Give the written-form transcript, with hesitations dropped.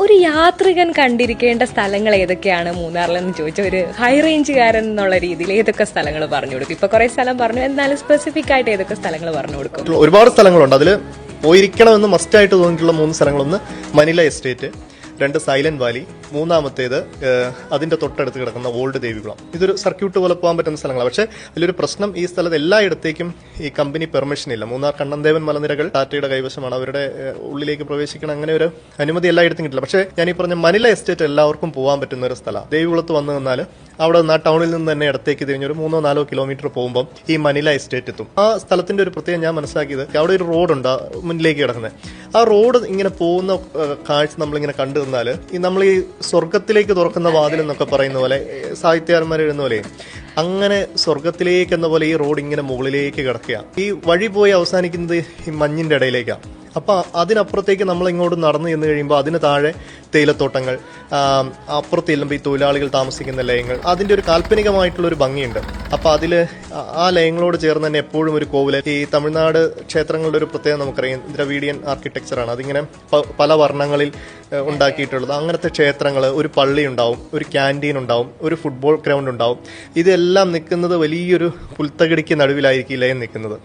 ഒരു യാത്രികൻ കണ്ടിരിക്കേണ്ട സ്ഥലങ്ങൾ ഏതൊക്കെയാണ് മൂന്നാറിലെന്ന് ചോദിച്ച ഒരു ഹൈ റേഞ്ചുകാരൻ എന്നുള്ള രീതിയിൽ ഏതൊക്കെ സ്ഥലങ്ങൾ പറഞ്ഞു കൊടുക്കും? ഇപ്പൊ കുറെ സ്ഥലം പറഞ്ഞു, എന്നാലും സ്പെസിഫിക് ആയിട്ട് ഏതൊക്കെ സ്ഥലങ്ങൾ പറഞ്ഞു കൊടുക്കും? ഒരുപാട് സ്ഥലങ്ങളുണ്ട്. അതിൽ പോയിരിക്കണമെന്ന് മസ്റ്റായിട്ട് തോന്നിയിട്ടുള്ള 3 സ്ഥലങ്ങളൊന്ന് മനില എസ്റ്റേറ്റ്, 2 സൈലന്റ് വാലി, മൂന്നാമത്തേത് അതിന്റെ തൊട്ടടുത്ത് കിടക്കുന്ന ഓൾഡ് ദേവികുളം. ഇതൊരു സർക്യൂട്ട് പോലെ പോകാൻ പറ്റുന്ന സ്ഥലങ്ങളാണ്. പക്ഷേ അതിലൊരു പ്രശ്നം, ഈ സ്ഥലത്ത് എല്ലായിടത്തേക്കും ഈ കമ്പനി പെർമിഷൻ ഇല്ല. മൂന്നാർ കണ്ണന്തേവൻ മലനിരകൾ ടാറ്റയുടെ കൈവശമാണ്. അവരുടെ ഉള്ളിലേക്ക് പ്രവേശിക്കണം, അങ്ങനെ ഒരു അനുമതി എല്ലായിടത്തും കിട്ടില്ല. പക്ഷേ ഞാൻ ഈ പറഞ്ഞ മനില എസ്റ്റേറ്റ് എല്ലാവർക്കും പോകാൻ പറ്റുന്ന ഒരു സ്ഥലമാണ്. ദേവികുളത്ത് വന്നു നിന്നാൽ അവിടെ നിന്ന് ആ ടൗണിൽ നിന്ന് തന്നെ ഇടത്തേക്ക് തിരിഞ്ഞ് ഒരു 3-4 കിലോമീറ്റർ പോകുമ്പോൾ ഈ മനില എസ്റ്റേറ്റ് എത്തും. ആ സ്ഥലത്തിന്റെ ഒരു പ്രത്യേകം ഞാൻ മനസ്സിലാക്കിയത്, അവിടെ ഒരു റോഡുണ്ട് മുന്നിലേക്ക് കിടക്കുന്നത്. ആ റോഡ് ഇങ്ങനെ പോകുന്ന കാഴ്ച നമ്മളിങ്ങനെ കണ്ടു നിന്നാൽ നമ്മൾ ഈ സ്വർഗത്തിലേക്ക് തുറക്കുന്ന വാതിൽ എന്നൊക്കെ പറയുന്ന പോലെ, സാഹിത്യകാരന്മാർ എഴുതുന്ന പോലെ, അങ്ങനെ സ്വർഗത്തിലേക്ക് എന്ന പോലെ ഈ റോഡ് ഇങ്ങനെ മുകളിലേക്ക് കിടക്കുക. ഈ വഴി പോയി അവസാനിക്കുന്നത് ഈ മഞ്ഞിന്റെ ഇടയിലേക്കാണ്. അപ്പൊ അതിനപ്പുറത്തേക്ക് നമ്മൾ ഇങ്ങോട്ട് നടന്നു ചെന്ന് കഴിയുമ്പോൾ അതിന് താഴെ തേയിലത്തോട്ടങ്ങൾ, അപ്പുറത്ത് ചെല്ലുമ്പോൾ ഈ തൊഴിലാളികൾ താമസിക്കുന്ന ലയങ്ങൾ, അതിന്റെ ഒരു കാൽപ്പനികമായിട്ടുള്ള ഒരു ഭംഗിയുണ്ട്. അപ്പൊ അതില് ആ ലയങ്ങളോട് ചേർന്ന് തന്നെ എപ്പോഴും ഒരു കോവില്. ഈ തമിഴ്നാട് ക്ഷേത്രങ്ങളുടെ ഒരു പ്രത്യേകത നമുക്കറിയാം, ദ്രവീഡിയൻ ആർക്കിടെക്ചറാണ്. അതിങ്ങനെ പല വർണ്ണങ്ങളിൽ ഉണ്ടാക്കിയിട്ടുള്ളത്. അങ്ങനത്തെ ക്ഷേത്രങ്ങൾ, ഒരു പള്ളി ഉണ്ടാവും, ഒരു ക്യാൻറ്റീൻ ഉണ്ടാവും, ഒരു ഫുട്ബോൾ ഗ്രൗണ്ട് ഉണ്ടാവും. ഇതെല്ലാം നിൽക്കുന്നത് വലിയൊരു പുൽത്തകിടിക്ക് നടുവിലായിരിക്കും ഈ ലയം നിൽക്കുന്നത്.